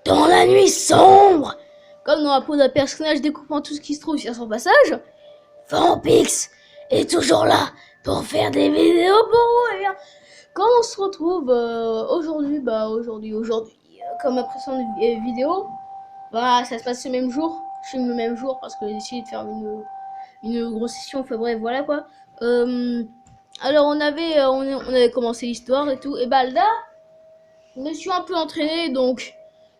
dans la nuit sombre, comme dans la peau d'un personnage découpant tout ce qui se trouve sur son passage, Vampix est toujours là pour faire des vidéos pour vous. Et bien, quand on se retrouve aujourd'hui, comme ma précédente vidéo, bah ça se passe le même jour. Je filme le même jour parce que j'ai décidé de faire une grosse session. Enfin bref, voilà quoi. Alors on avait commencé l'histoire et tout. Et bah là, je me suis un peu entraîné, donc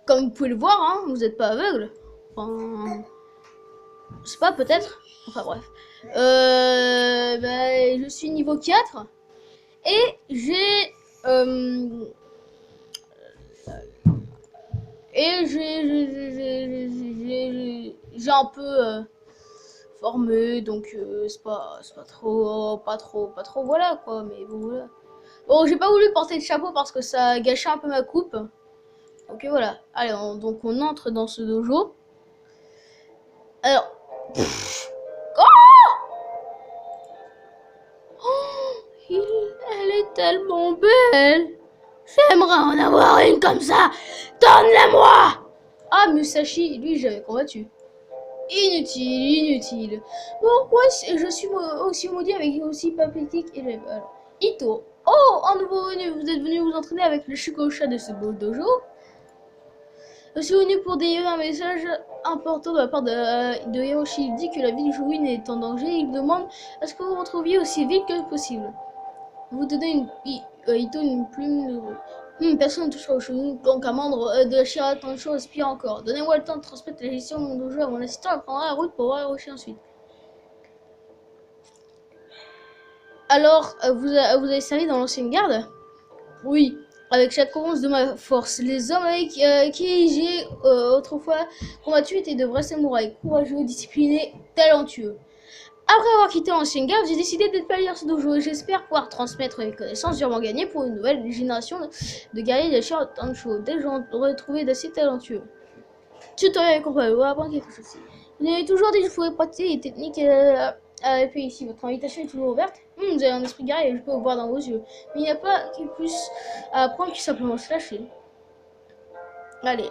comme vous pouvez le voir, hein, vous n'êtes pas aveugle. Enfin, je sais pas, peut-être. Enfin bref. Bah, je suis niveau 4 et j'ai un peu formé, donc c'est pas trop, voilà quoi, mais bon voilà. Bon, j'ai pas voulu porter de chapeau parce que ça gâchait un peu ma coupe. Donc voilà. Allez, donc on entre dans ce dojo. Alors. Elle est tellement belle. J'aimerais en avoir une comme ça. Donne-la-moi. Ah, Musashi, lui, j'avais combattu. Inutile. Pourquoi je suis aussi maudit avec aussi pathétique élève? Alors, Ito. Oh, un nouveau venu. Vous êtes venu vous entraîner avec le Shikosha de ce beau dojo. Je suis venu pour délivrer un message important de la part de Hiroshi. Il dit que la ville Jouin est en danger. Il demande à ce que vous vous retrouviez aussi vite que possible. Vous donnez Ito une plume de... personne ne touchera au Shogun quand Kamandre de Shira Tancho aspire encore. Donnez-moi le temps de transmettre la gestion de mon dojo à mon assistant et prendra la route pour voir Hiroshi ensuite. Alors, vous avez servi dans l'ancienne garde? Oui, avec chaque once de ma force. Les hommes avec qui j'ai autrefois combattu étaient de vrais samouraïs, courageux, disciplinés, talentueux. Après avoir quitté l'ancienne garde, j'ai décidé d'être palier ce dojo et j'espère pouvoir transmettre mes connaissances durement gagnées pour une nouvelle génération de guerriers de Shira Tancho. Dès que j'en aurai trouvé d'assez talentueux. Tutoriel complet, on va apprendre quelque chose. Vous avez toujours dit que je pourrais pratiquer les techniques à l'épée ici. Votre invitation est toujours ouverte. Vous avez un esprit guerrier, je peux vous voir dans vos yeux. Mais il n'y a pas plus à apprendre que simplement se lâcher. Allez.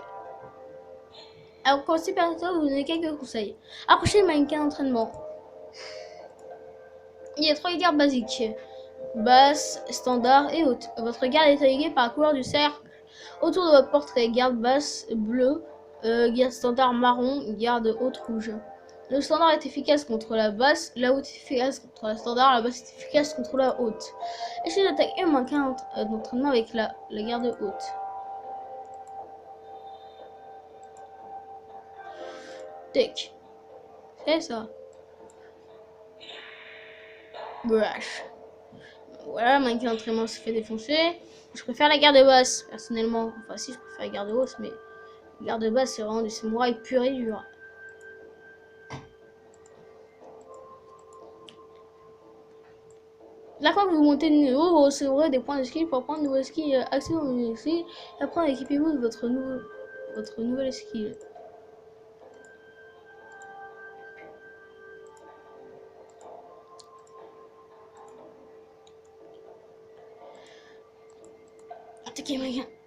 Alors, commencez par ça, vous donner quelques conseils. Approchez le mannequin d'entraînement. Il y a 3 gardes basiques. Basse, standard et haute. Votre garde est taillée par la couleur du cercle. Autour de votre portrait, garde basse bleue, garde standard marron, garde haute rouge. Le standard est efficace contre la basse, la haute est efficace contre la standard, la basse est efficace contre la haute. Essayez d'attaquer un mannequin d'entraînement avec la garde haute. Tac. C'est ça. Brush. Voilà, mannequin d'entraînement se fait défoncer. Je préfère la garde basse, personnellement. Enfin, si, je préfère la garde haute, mais la garde basse, c'est vraiment du samouraï pur et dur. La fois que vous montez de niveau, vous recevrez des points de skill pour prendre de nouveaux skills, accès aux nouveaux skills, et après équipez-vous de votre nouvelle skill.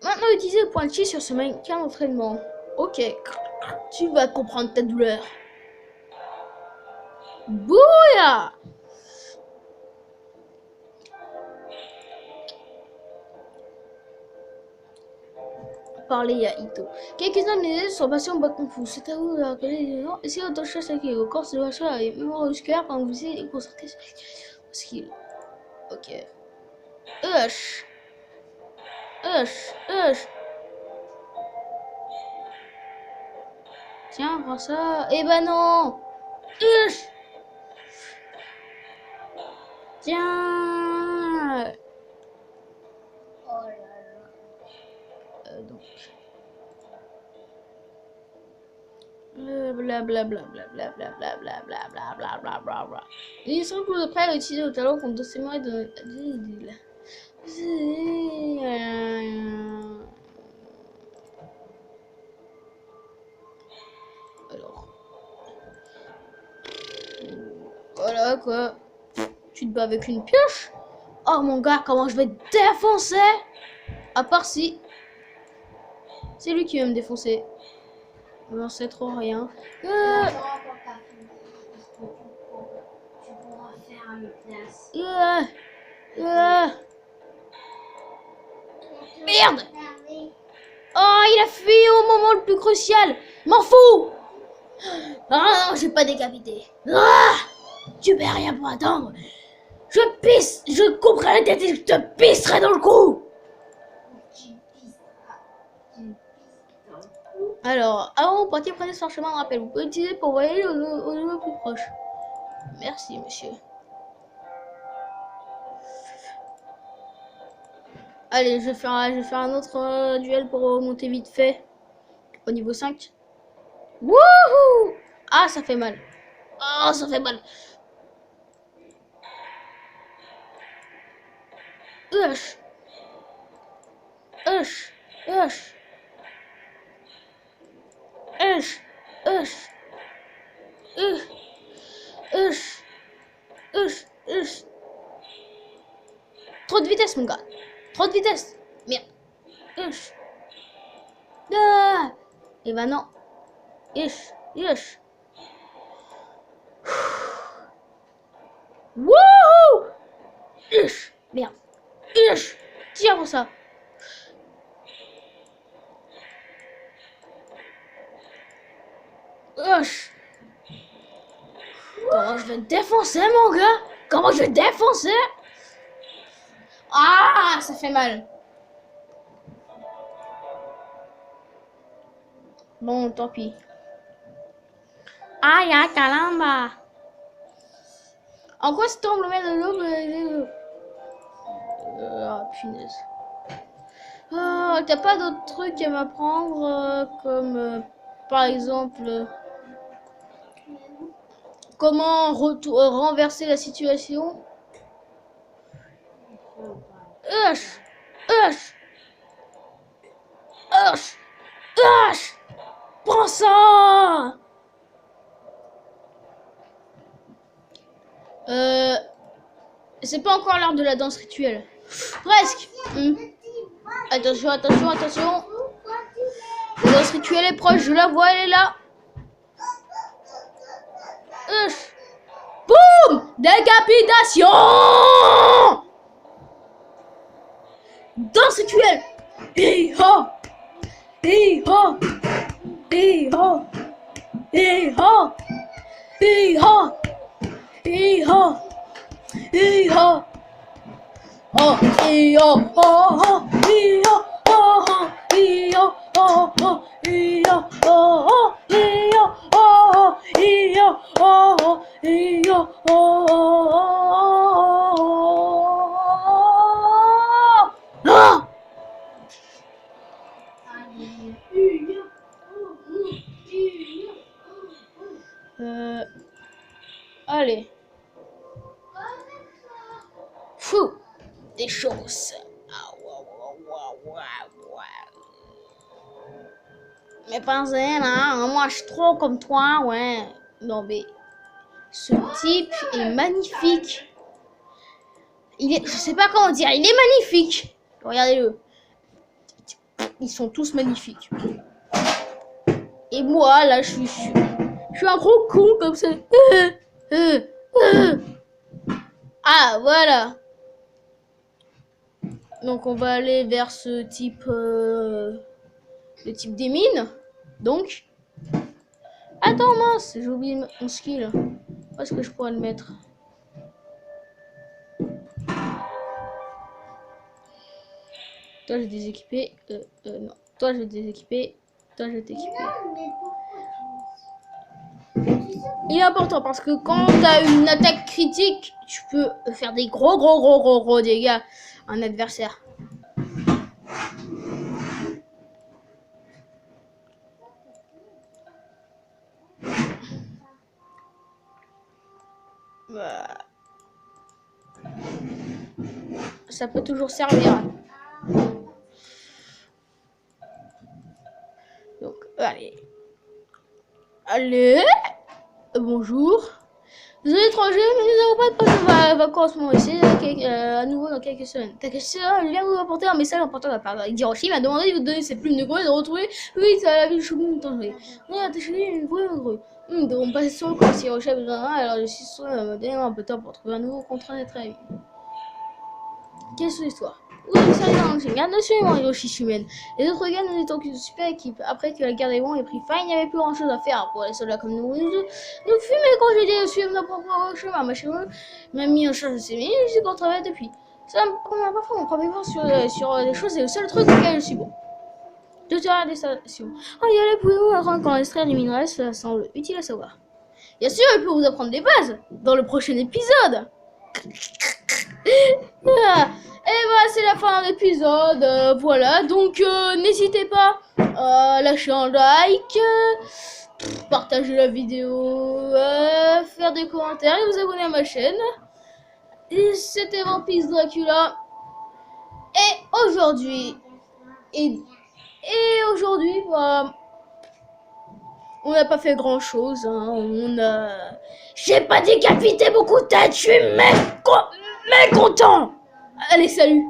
Maintenant, utilisez le point de chi sur ce mannequin d'entraînement. Ok, tu vas comprendre ta douleur. Bouya! Parler à Ito. Quelques-uns de mes élèves sont passés en bas de kung fu. C'est à vous de reconnaître les gens. Essayez d'autochasse avec le corps, c'est le choix avec mémoire musculaire quand vous essayez de concentrer sur les skills. Ok. Hush. Tiens, prends ça. Eh ben non. Hush. Tiens. Oh là là. Donc. Blablabla. Ils sont tous prêts à utiliser le talent contre ces moyens de. Alors. Voilà quoi. Tu te bats avec une pioche? Oh mon gars, comment je vais te défoncer? À part si. C'est lui qui veut me défoncer. J'en sais trop rien. Non, quand t'as fini, parce que tu pourras faire une place. Merde! Oh, il a fui au moment le plus crucial. M'en fous! Ah non, j'ai pas décapité. Ah, tu peux rien pour attendre. Je couperai la tête et je te pisserai dans le cou. Alors, avant vous partiez, prenez ce chemin de rappel. Vous pouvez l'utiliser pour voyager au niveau plus proche. Merci, monsieur. Allez, je vais faire un autre duel pour remonter vite fait. Au niveau 5. Wouhou! Ah, ça fait mal. Oh, ça fait mal. Hush. Hush. Hush. Hush. Hush. Hush. Hush. Hush. Trop de vitesse, mon gars. Trop de vitesse. Merde. Hush. Ah. Et ben non. Hush. Hush. Wouhou! Hush. Merde. Hush. Tiens pour ça. Hush. Comment je vais te défoncer, mon gars? Comment je vais te défoncer? Ah, ça fait mal. Bon, tant pis. Aïe, ah, caramba. En quoi se tombe le maître de l'eau? Ah, punaise. T'as pas d'autres trucs à m'apprendre comme par exemple comment renverser la situation? Hush! Hush! Hush! Hush! Prends ça! C'est pas encore l'heure de la danse rituelle. Presque. Attention, attention, attention. La danse rituelle est proche, je la vois, elle est là. Boum! Décapitation! Danse rituelle! Hi-ho! Hi-ho! Hi-ho! Hi-ho! Hi-ho! Hi-ho! Hi-ho! Oh, hi-ho! Oh, hi-ho! Oh, hi-ho! Oh, hi-ho! Oh, hi-ho! Oh, hi-ho! Oh, hi-ho! Oh! Allez. Fou, des choses. Mais pensez, là, moi je suis trop comme toi, ouais. Non mais, ce type est magnifique. Je sais pas comment dire, il est magnifique. Regardez-le. Ils sont tous magnifiques. Et moi, là, je suis un gros con comme ça. Ah, voilà. Donc, on va aller vers ce type... le type des mines. Donc... Attends, mince, j'ai oublié mon skill. Où est-ce que je pourrais le mettre? Toi, je vais déséquiper. Non. Toi, je vais déséquiper. Toi, je vais t'équiper. Il est important parce que quand tu as une attaque critique, tu peux faire des gros dégâts à un adversaire. Ça peut toujours servir. Donc, allez. Allez. Bonjour. Désolé étranger, mais nous n'avons pas de poste de vacances moi ici, à nouveau dans quelques semaines. Takashi, je viens vous apporter un message important de la part d'Hiroshi. Il m'a demandé de vous donner ses plumes de grue et de retrouver. Oui, c'est à la ville de Shogun Tanjiro. Oui, attachez une vraie grue. Nous devons passer sur le corps si Hiroshi a besoin d'un, alors je suis sûr me donner un peu de temps pour trouver un nouveau contrat d'être ami. Quelle est l'histoire? Oui, ça y est, dans le Shingan, absolument, Hiroshi Shumen. Les autres gars, nous étions qu'une super équipe. Après que la guerre des Wons ait pris fin, il n'y avait plus grand chose à faire pour les soldats comme nous. Nous fumer quand j'ai dit de suivre nos propres chemins. Ma chérie m'a mis en charge de ses mines et je suis qu'on travaille depuis. Ça me prend parfois mon premier voir sur des choses, c'est le seul truc auquel je suis bon. De terrain des stations. Oh, y aller, pouvez-vous apprendre quand extraire les minerais? Cela semble utile à savoir. Bien sûr, il peut vous apprendre des bases dans le prochain épisode. Ah, et bah c'est la fin de l'épisode, voilà, donc n'hésitez pas à lâcher un like, partager la vidéo, faire des commentaires et vous abonner à ma chaîne. Et c'était Vampire Dracula, et aujourd'hui, et aujourd'hui, bah, on n'a pas fait grand chose, hein, j'ai pas décapité beaucoup de têtes, je suis mécontent. Allez, salut!